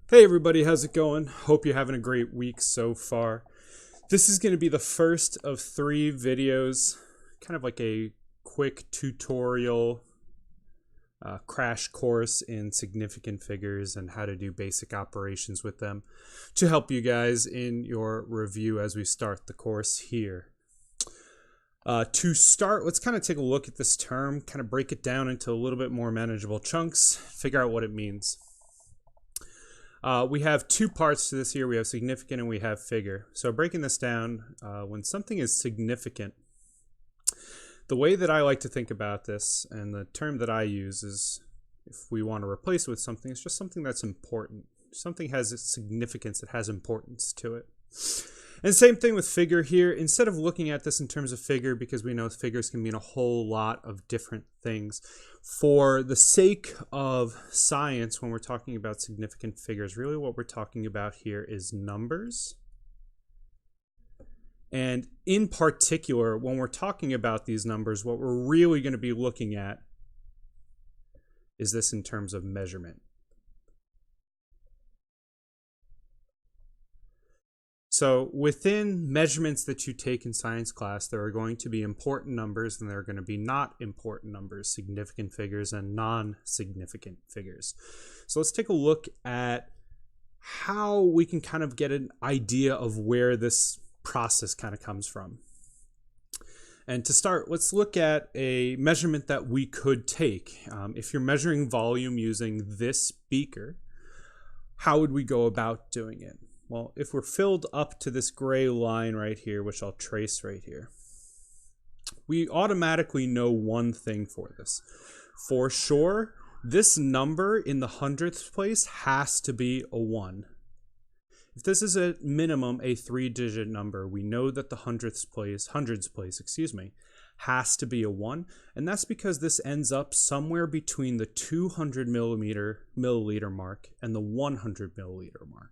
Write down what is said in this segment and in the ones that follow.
Hey everybody, how's it going? Hope you're having a great week so far. This is going to be the first of 3 videos, kind of like a quick tutorial crash course in significant figures and how to do basic operations with them to help you guys in your review as we start the course here. To start, let's kind of take a look at this term, kind of break it down into a little bit more manageable chunks, figure out what it means. We have 2 parts to this here. We have significant and we have figure. So breaking this down, when something is significant, the way that I like to think about this and the term that I use is if we want to replace it with something, it's just something that's important. Something has its significance, it has importance to it. And same thing with figure here. Instead of looking at this in terms of figure, because we know figures can mean a whole lot of different things, for the sake of science, when we're talking about significant figures, really what we're talking about here is numbers. And in particular, when we're talking about these numbers, what we're really going to be looking at is this in terms of measurement. So within measurements that you take in science class, there are going to be important numbers and there are going to be not important numbers, significant figures and non-significant figures. So let's take a look at how we can kind of get an idea of where this process kind of comes from. And to start, let's look at a measurement that we could take. If you're measuring volume using this beaker, how would we go about doing it? Well, if we're filled up to this gray line right here, which I'll trace right here, we automatically know one thing for this. For sure, this number in the hundredths place has to be a 1. If this is at minimum a 3-digit number, we know that the hundreds place, has to be a 1, and that's because this ends up somewhere between the 200 milliliter mark and the 100 milliliter mark.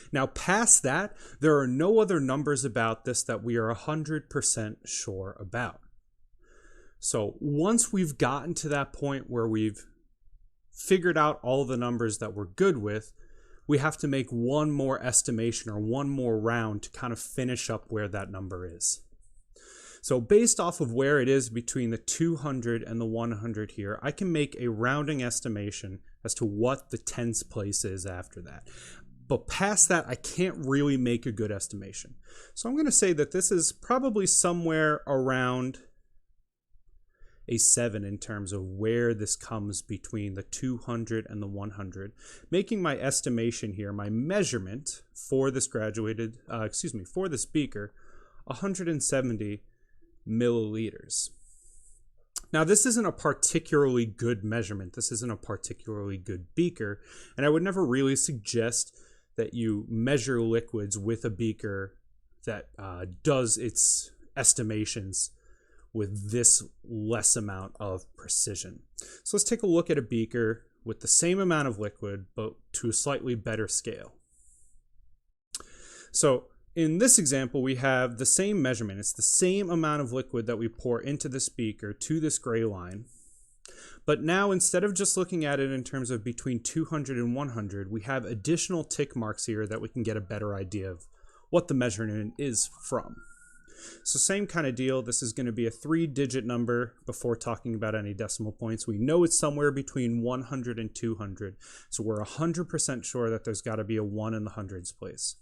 Now, past that, there are no other numbers about this that we are 100% sure about. So once we've gotten to that point where we've figured out all the numbers that we're good with, we have to make one more estimation or one more round to kind of finish up where that number is. So based off of where it is between the 200 and the 100 here, I can make a rounding estimation as to what the tens place is after that. But past that, I can't really make a good estimation. So I'm going to say that this is probably somewhere around a 7 in terms of where this comes between the 200 and the 100, making my estimation here, my measurement for this for this beaker, 170 milliliters. Now, this isn't a particularly good measurement. This isn't a particularly good beaker, and I would never really suggest that you measure liquids with a beaker that does its estimations with this less amount of precision. So let's take a look at a beaker with the same amount of liquid, but to a slightly better scale. So in this example, we have the same measurement. It's the same amount of liquid that we pour into this beaker to this gray line. But now, instead of just looking at it in terms of between 200 and 100, we have additional tick marks here that we can get a better idea of what the measurement is from. So same kind of deal. This is going to be a 3-digit number before talking about any decimal points. We know it's somewhere between 100 and 200. So we're 100% sure that there's got to be a 1 in the hundreds place.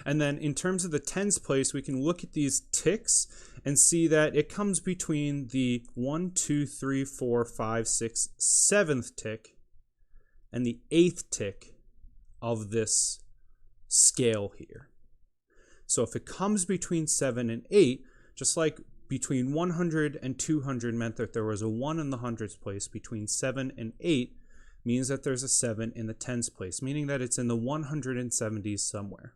And then in terms of the tens place, we can look at these ticks and see that it comes between the 1, 2, 3, 4, 5, 6, 7th tick and the 8th tick of this scale here. So if it comes between 7 and 8, just like between 100 and 200 meant that there was a 1 in the hundreds place, between 7 and 8 means that there's a 7 in the tens place, meaning that it's in the 170s somewhere.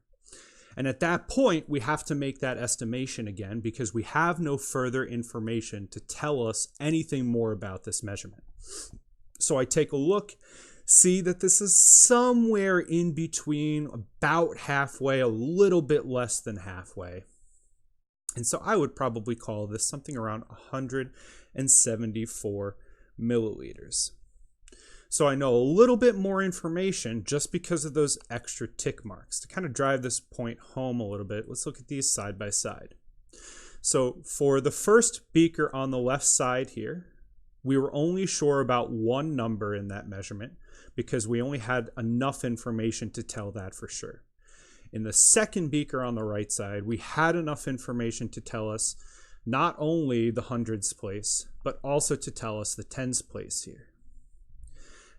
And at that point, we have to make that estimation again because we have no further information to tell us anything more about this measurement. So I take a look, see that this is somewhere in between, about halfway, a little bit less than halfway. And so I would probably call this something around 174 milliliters. So I know a little bit more information just because of those extra tick marks. To kind of drive this point home a little bit, let's look at these side by side. So for the first beaker on the left side here, we were only sure about one number in that measurement because we only had enough information to tell that for sure. In the second beaker on the right side, we had enough information to tell us not only the hundreds place, but also to tell us the tens place here.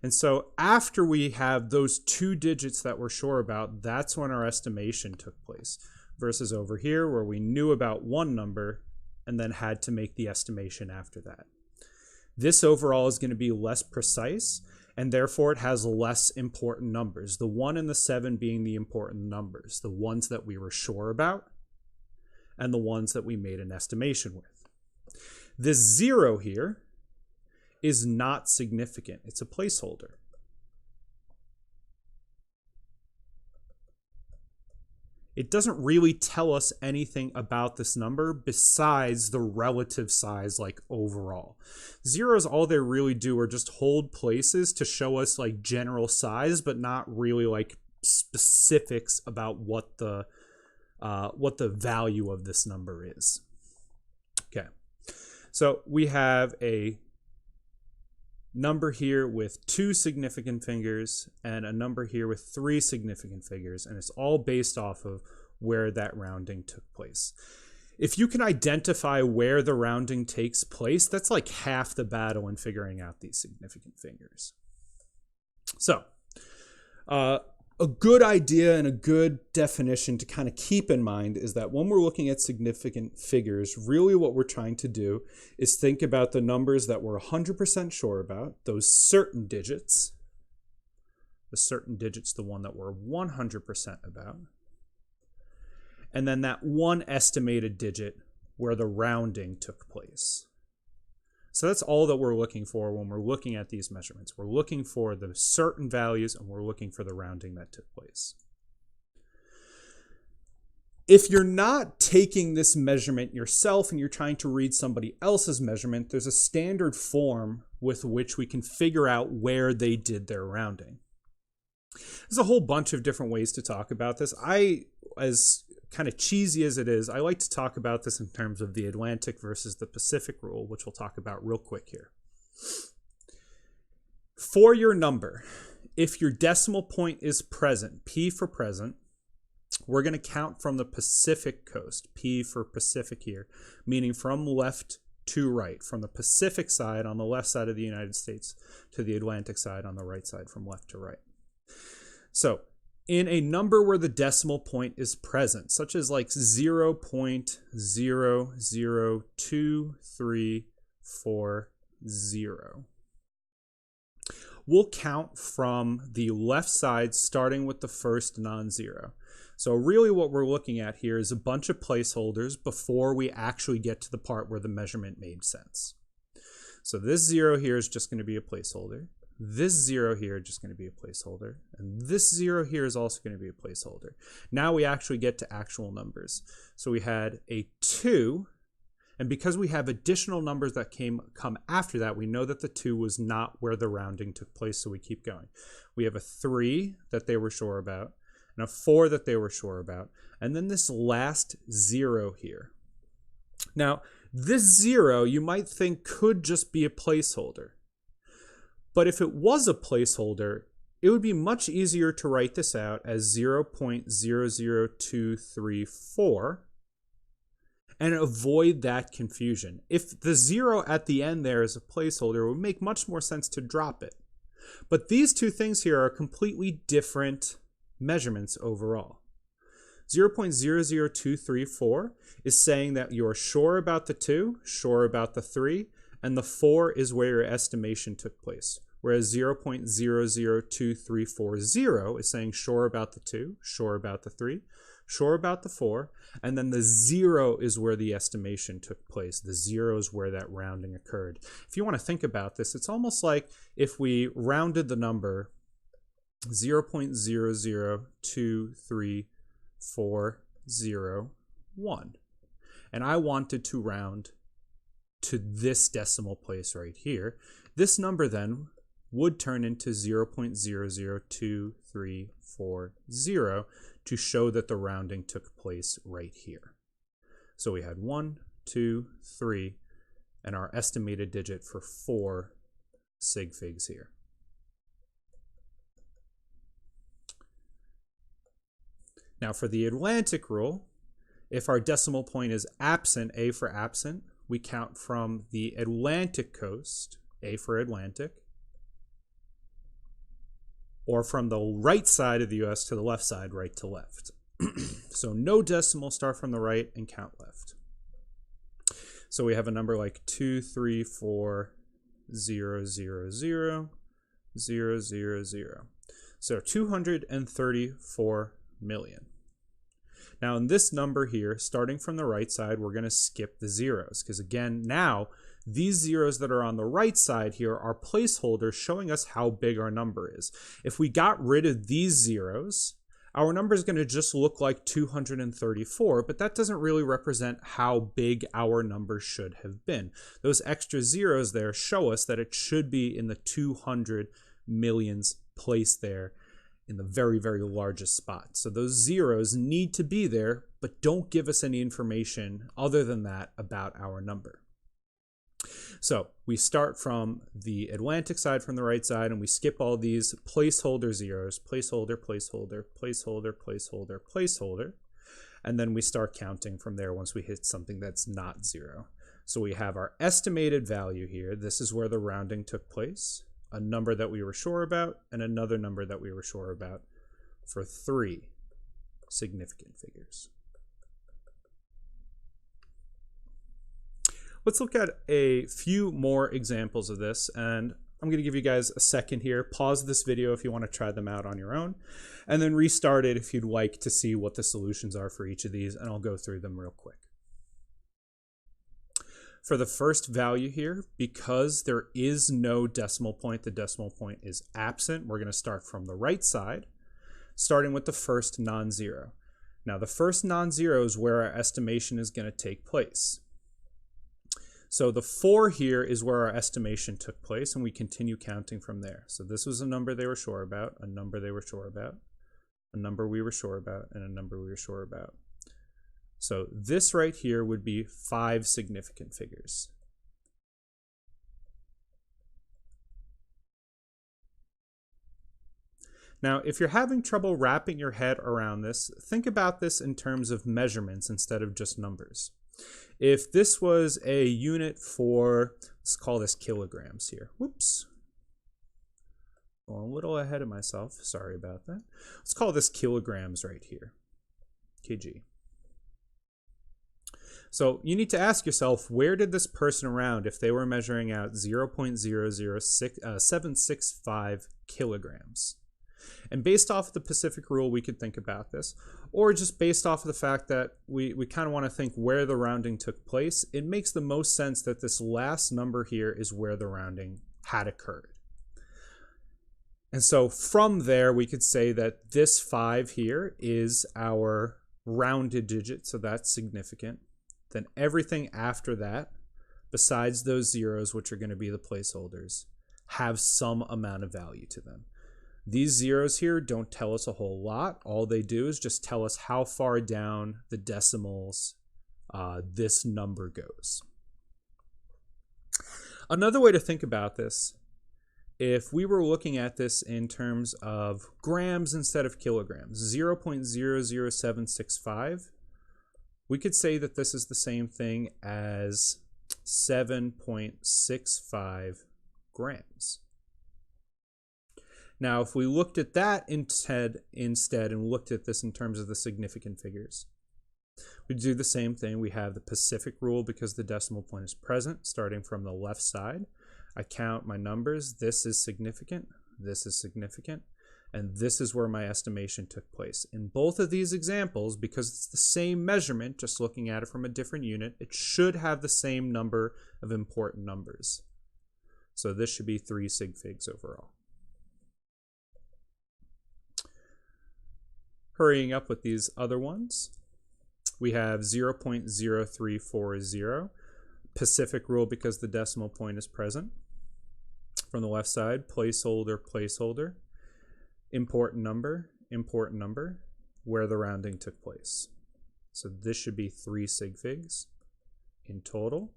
And so after we have those two digits that we're sure about, that's when our estimation took place, versus over here where we knew about one number and then had to make the estimation after that. This overall is going to be less precise, and therefore it has less important numbers, the 1 and the 7 being the important numbers, the ones that we were sure about and the ones that we made an estimation with. This 0 here is not significant. It's a placeholder. It doesn't really tell us anything about this number besides the relative size, like overall. Zeros, all they really do are just hold places to show us like general size, but not really like specifics about what the value of this number is. Okay, so we have a number here with 2 significant figures and a number here with 3 significant figures, and it's all based off of where that rounding took place. If you can identify where the rounding takes place, that's like half the battle in figuring out these significant figures. So, a good idea and a good definition to kind of keep in mind is that when we're looking at significant figures, really what we're trying to do is think about the numbers that we're 100% sure about, those certain digits, the one that we're 100% about, and then that one estimated digit where the rounding took place. So that's all that we're looking for when we're looking at these measurements. We're looking for the certain values and we're looking for the rounding that took place. If you're not taking this measurement yourself and you're trying to read somebody else's measurement, there's a standard form with which we can figure out where they did their rounding. There's a whole bunch of different ways to talk about this. As kind of cheesy as it is, I like to talk about this in terms of the Atlantic versus the Pacific rule, which we'll talk about real quick here. For your number, if your decimal point is present, P for present, we're going to count from the Pacific coast, P for Pacific here, meaning from left to right, from the Pacific side on the left side of the United States to the Atlantic side on the right side, from left to right. So in a number where the decimal point is present, such as like 0.002340, we'll count from the left side starting with the first non-zero. So really what we're looking at here is a bunch of placeholders before we actually get to the part where the measurement made sense. So this 0 here is just going to be a placeholder. This 0 here is just going to be a placeholder. And this 0 here is also going to be a placeholder. Now we actually get to actual numbers. So we had a 2, and because we have additional numbers that come after that, we know that the 2 was not where the rounding took place, so we keep going. We have a 3 that they were sure about, and a 4 that they were sure about, and then this last 0 here. Now, this 0 you might think could just be a placeholder. But if it was a placeholder, it would be much easier to write this out as 0.00234 and avoid that confusion. If the 0 at the end there is a placeholder, it would make much more sense to drop it. But these two things here are completely different measurements overall. 0.00234 is saying that you're sure about the 2, sure about the 3, and the 4 is where your estimation took place. Whereas 0.002340 is saying sure about the 2, sure about the 3, sure about the 4, and then the 0 is where the estimation took place. The 0 is where that rounding occurred. If you want to think about this, it's almost like if we rounded the number 0.0023401, and I wanted to round to this decimal place right here. This number then would turn into 0.002340 to show that the rounding took place right here. So we had 1, 2, 3, and our estimated digit for 4 sig figs here. Now for the Atlantic rule, if our decimal point is absent, A for absent, we count from the Atlantic coast, A for Atlantic, or from the right side of the US to the left side, right to left. So no decimal, start from the right and count left. So we have a number like 234,000,000. So 234 million. Now in this number here, starting from the right side, we're going to skip the zeros because again, now these zeros that are on the right side here are placeholders showing us how big our number is. If we got rid of these zeros, our number is going to just look like 234, but that doesn't really represent how big our number should have been. Those extra zeros there show us that it should be in the 200 millions place there in the very, very largest spot. So those zeros need to be there, but don't give us any information other than that about our number. So we start from the Atlantic side from the right side and we skip all these placeholder zeros, placeholder, placeholder, placeholder, placeholder, placeholder, and then we start counting from there once we hit something that's not zero. So we have our estimated value here. This is where the rounding took place, a number that we were sure about, and another number that we were sure about for 3 significant figures. Let's look at a few more examples of this, and I'm going to give you guys a second here. Pause this video if you want to try them out on your own, and then restart it if you'd like to see what the solutions are for each of these, and I'll go through them real quick. For the first value here, because there is no decimal point, the decimal point is absent, we're going to start from the right side, starting with the first non-zero. Now, the first non-zero is where our estimation is going to take place. So the 4 here is where our estimation took place, and we continue counting from there. So this was a number they were sure about, a number they were sure about, a number we were sure about, and a number we were sure about. So this right here would be 5 significant figures. Now, if you're having trouble wrapping your head around this, think about this in terms of measurements instead of just numbers. If this was a unit for, let's call this kilograms here. Whoops. Going a little ahead of myself. Sorry about that. Let's call this kilograms right here. kg. So you need to ask yourself, where did this person round if they were measuring out 0.00765 kilograms? And based off the Pacific rule, we could think about this. Or just based off of the fact that we kind of want to think where the rounding took place, it makes the most sense that this last number here is where the rounding had occurred. And so from there, we could say that this 5 here is our rounded digit, so that's significant. Then everything after that, besides those zeros, which are going to be the placeholders, have some amount of value to them. These zeros here don't tell us a whole lot. All they do is just tell us how far down the decimals this number goes. Another way to think about this, if we were looking at this in terms of grams instead of kilograms, 0.00765, we could say that this is the same thing as 7.65 grams. Now, if we looked at that instead and looked at this in terms of the significant figures, we do the same thing. We have the Pacific rule because the decimal point is present, starting from the left side. I count my numbers. This is significant, and this is where my estimation took place. In both of these examples, because it's the same measurement, just looking at it from a different unit, it should have the same number of important numbers. So this should be 3 sig figs overall. Hurrying up with these other ones, we have 0.0340, Pacific rule because the decimal point is present. from the left side, placeholder, placeholder, important number, where the rounding took place. So this should be 3 sig figs in total,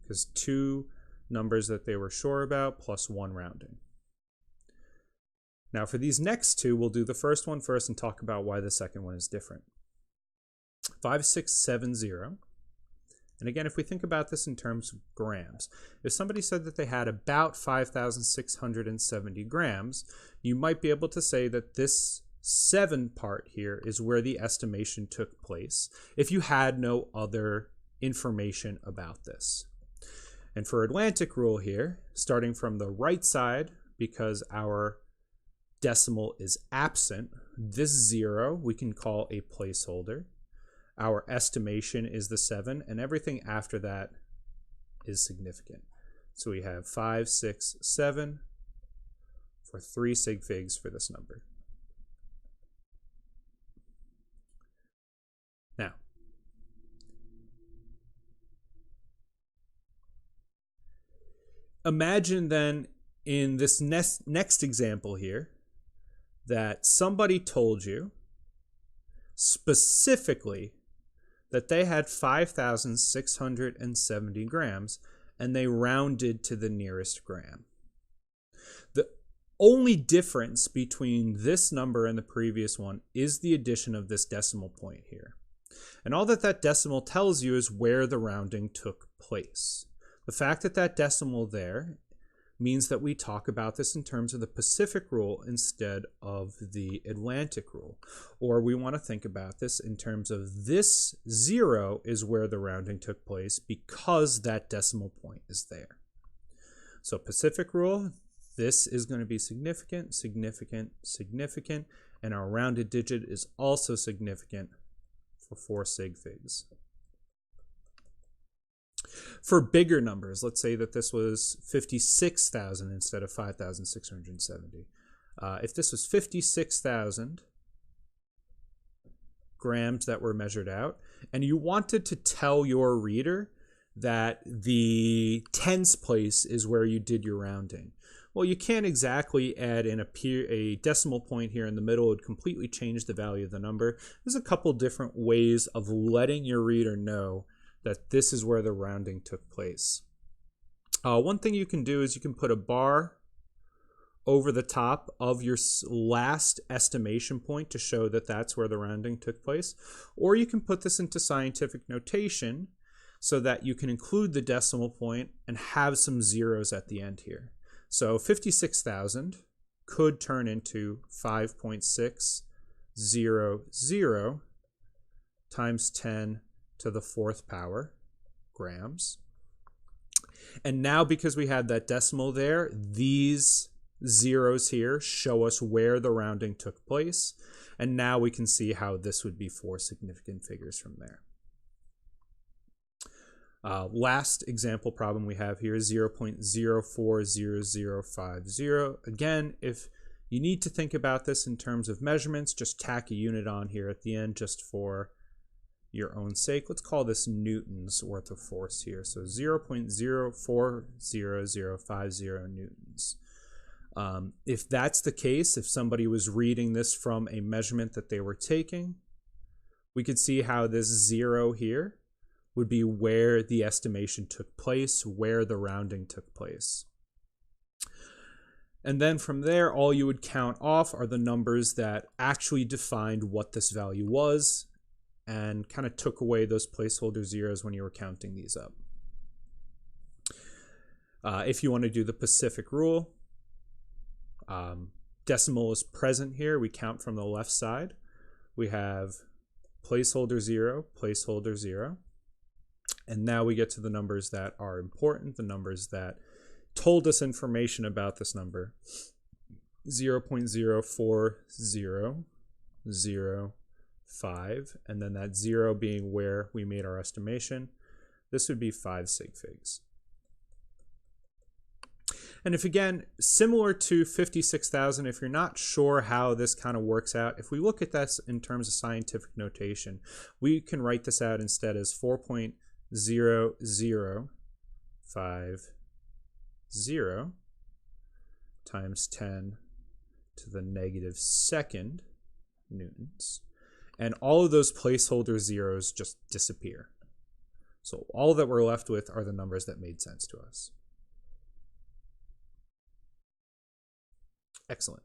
because 2 numbers that they were sure about plus 1 rounding. Now for these next 2, we'll do the first one first and talk about why the second one is different. 5670. And again, if we think about this in terms of grams, if somebody said that they had about 5,670 grams, you might be able to say that this 7 part here is where the estimation took place if you had no other information about this. And for Atlantic rule here, starting from the right side, because our decimal is absent, this 0 we can call a placeholder. Our estimation is the 7, and everything after that is significant. So we have 5, 6, 7 for 3 sig figs for this number. Now, imagine then in this next example here that somebody told you specifically that they had 5,670 grams and they rounded to the nearest gram. The only difference between this number and the previous one is the addition of this decimal point here. And all that decimal tells you is where the rounding took place. The fact that that decimal there means that we talk about this in terms of the Pacific rule instead of the Atlantic rule. Or we want to think about this in terms of this 0 is where the rounding took place because that decimal point is there. So Pacific rule, this is going to be significant, significant, significant, and our rounded digit is also significant for 4 sig figs. For bigger numbers, let's say that this was 56,000 instead of 5,670. If this was 56,000 grams that were measured out, and you wanted to tell your reader that the tens place is where you did your rounding, well, you can't exactly add in a decimal point here in the middle. It would completely change the value of the number. There's a couple different ways of letting your reader know that this is where the rounding took place. One thing you can do is you can put a bar over the top of your last estimation point to show that that's where the rounding took place. Or you can put this into scientific notation so that you can include the decimal point and have some zeros at the end here. So 56,000 could turn into 5.600 times 10 to the 4th power grams. And now because we had that decimal there, these zeros here show us where the rounding took place. And now we can see how this would be 4 significant figures from there. Last example problem we have here is 0.040050. Again, if you need to think about this in terms of measurements, just tack a unit on here at the end just for your own sake. Let's call this newtons worth of force here. So 0.040050 newtons. If that's the case, if somebody was reading this from a measurement that they were taking, we could see how this 0 here would be where the estimation took place, where the rounding took place. And then from there, all you would count off are the numbers that actually defined what this value was and kind of took away those placeholder zeros when you were counting these up. If you want to do the Pacific rule, decimal is present here. We count from the left side. We have placeholder 0, placeholder 0. And now we get to the numbers that are important, the numbers that told us information about this number. 0.040005, and then that 0 being where we made our estimation. This would be 5 sig figs. And if, again, similar to 56,000, if you're not sure how this kind of works out, if we look at this in terms of scientific notation, we can write this out instead as 4.0050 times 10 to the negative second newtons. And all of those placeholder zeros just disappear. So all that we're left with are the numbers that made sense to us. Excellent.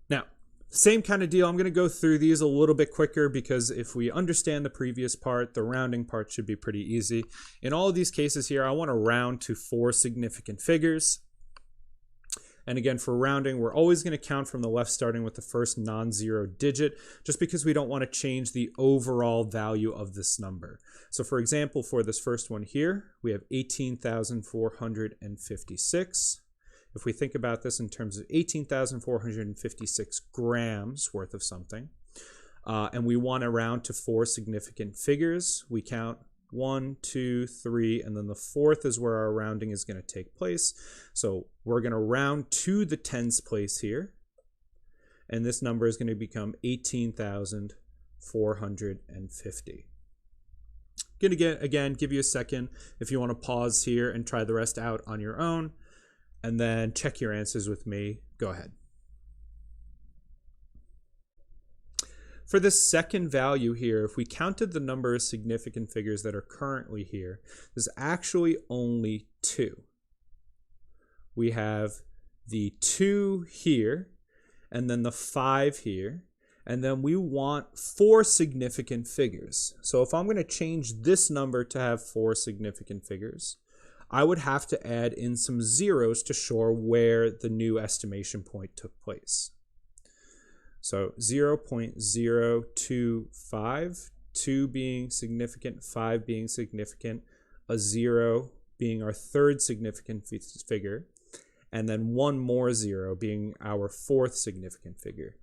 Now, same kind of deal. I'm going to go through these a little bit quicker because if we understand the previous part, the rounding part should be pretty easy. In all of these cases here, I want to round to 4 significant figures. And again, for rounding, we're always going to count from the left, starting with the first non-zero digit, just because we don't want to change the overall value of this number. So for example, for this first one here, we have 18,456. If we think about this in terms of 18,456 grams worth of something, and we want to round to 4 significant figures, we count 1, 2, 3, and then the fourth is where our rounding is going to take place. So we're going to round to the tens place here, and this number is going to become 18,450. Going to again give you a second if you want to pause here and try the rest out on your own, and then check your answers with me. Go ahead. For this second value here, if we counted the number of significant figures that are currently here, there's actually only 2. We have the 2 here, and then the 5 here, and then we want 4 significant figures. So if I'm going to change this number to have 4 significant figures, I would have to add in some zeros to show where the new estimation point took place. So 0.025, 2 being significant, 5 being significant, a 0 being our third significant figure, and then 1 more 0 being our fourth significant figure.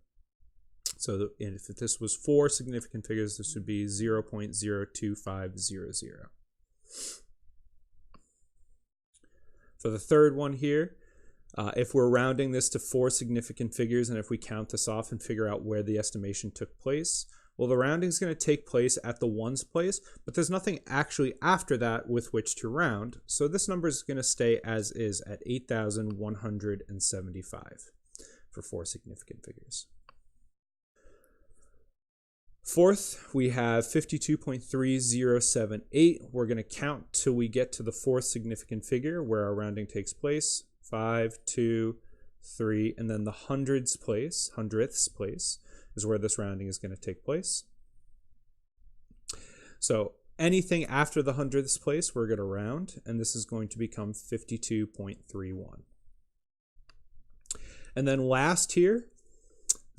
So if this was 4 significant figures, this would be 0.02500. For the third one here, if we're rounding this to 4 significant figures, and if we count this off and figure out where the estimation took place, well, the rounding is going to take place at the ones place, but there's nothing actually after that with which to round. So this number is going to stay as is at 8,175 for 4 significant figures. Fourth, we have 52.3078. We're going to count till we get to the 4th significant figure where our rounding takes place. 5, 2, 3, and then the hundredths place is where this rounding is going to take place. So anything after the hundredths place, we're going to round, and this is going to become 52.31. And then last here,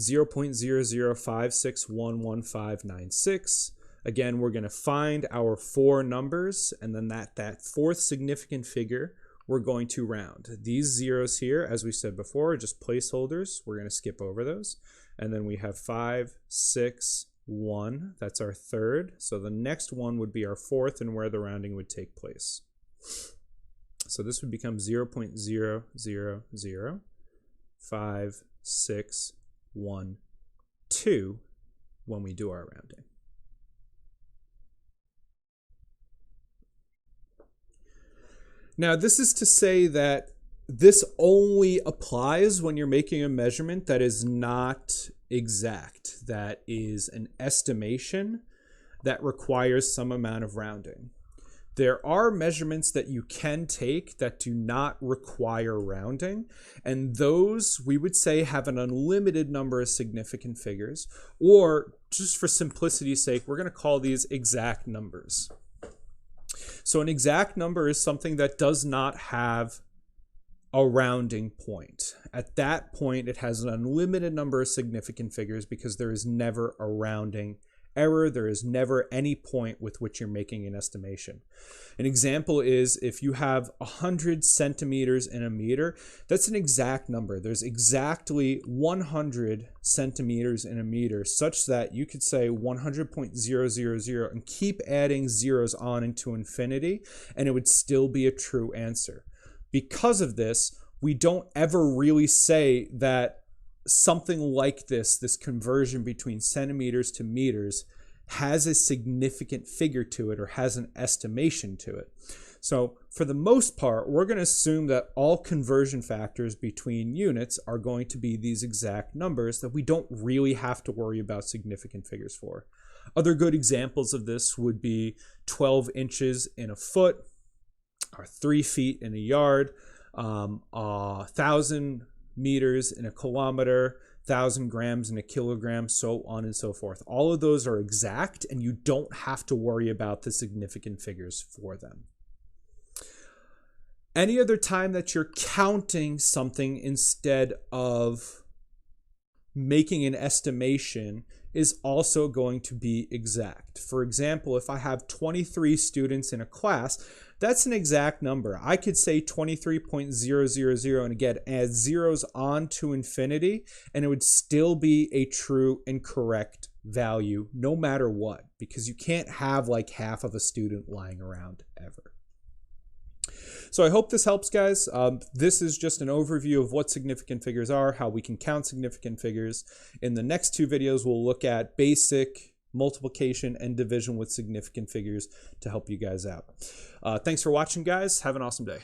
0.0056111596. Again, we're going to find our 4 numbers, and then that 4th significant figure we're going to round. These zeros here, as we said before, are just placeholders. We're going to skip over those. And then we have 5, 6, 1. That's our third. So the next one would be our fourth and where the rounding would take place. So this would become 0.0005612 when we do our rounding. Now, this is to say that this only applies when you're making a measurement that is not exact, that is an estimation that requires some amount of rounding. There are measurements that you can take that do not require rounding, and those we would say have an unlimited number of significant figures, or just for simplicity's sake, we're going to call these exact numbers. So an exact number is something that does not have a rounding point. At that point, it has an unlimited number of significant figures because there is never a rounding error. There is never any point with which you're making an estimation. An example is if you have 100 centimeters in a meter, that's an exact number. There's exactly 100 centimeters in a meter, such that you could say 100.000 and keep adding zeros on into infinity, and it would still be a true answer. Because of this, we don't ever really say that something like this conversion between centimeters to meters, has a significant figure to it or has an estimation to it. So for the most part, we're going to assume that all conversion factors between units are going to be these exact numbers that we don't really have to worry about significant figures for. Other good examples of this would be 12 inches in a foot, or 3 feet in a yard, 1,000 meters in a kilometer, 1,000 grams in a kilogram, so on and so forth. All of those are exact, and you don't have to worry about the significant figures for them. Any other time that you're counting something instead of making an estimation is also going to be exact. For example, if I have 23 students in a class, that's an exact number. I could say 23.000 and again add zeros on to infinity, and it would still be a true and correct value no matter what, because you can't have like half of a student lying around ever. So I hope this helps, guys. This is just an overview of what significant figures are, how we can count significant figures. In the next 2 videos, we'll look at basic multiplication and division with significant figures to help you guys out. Thanks for watching, guys. Have an awesome day.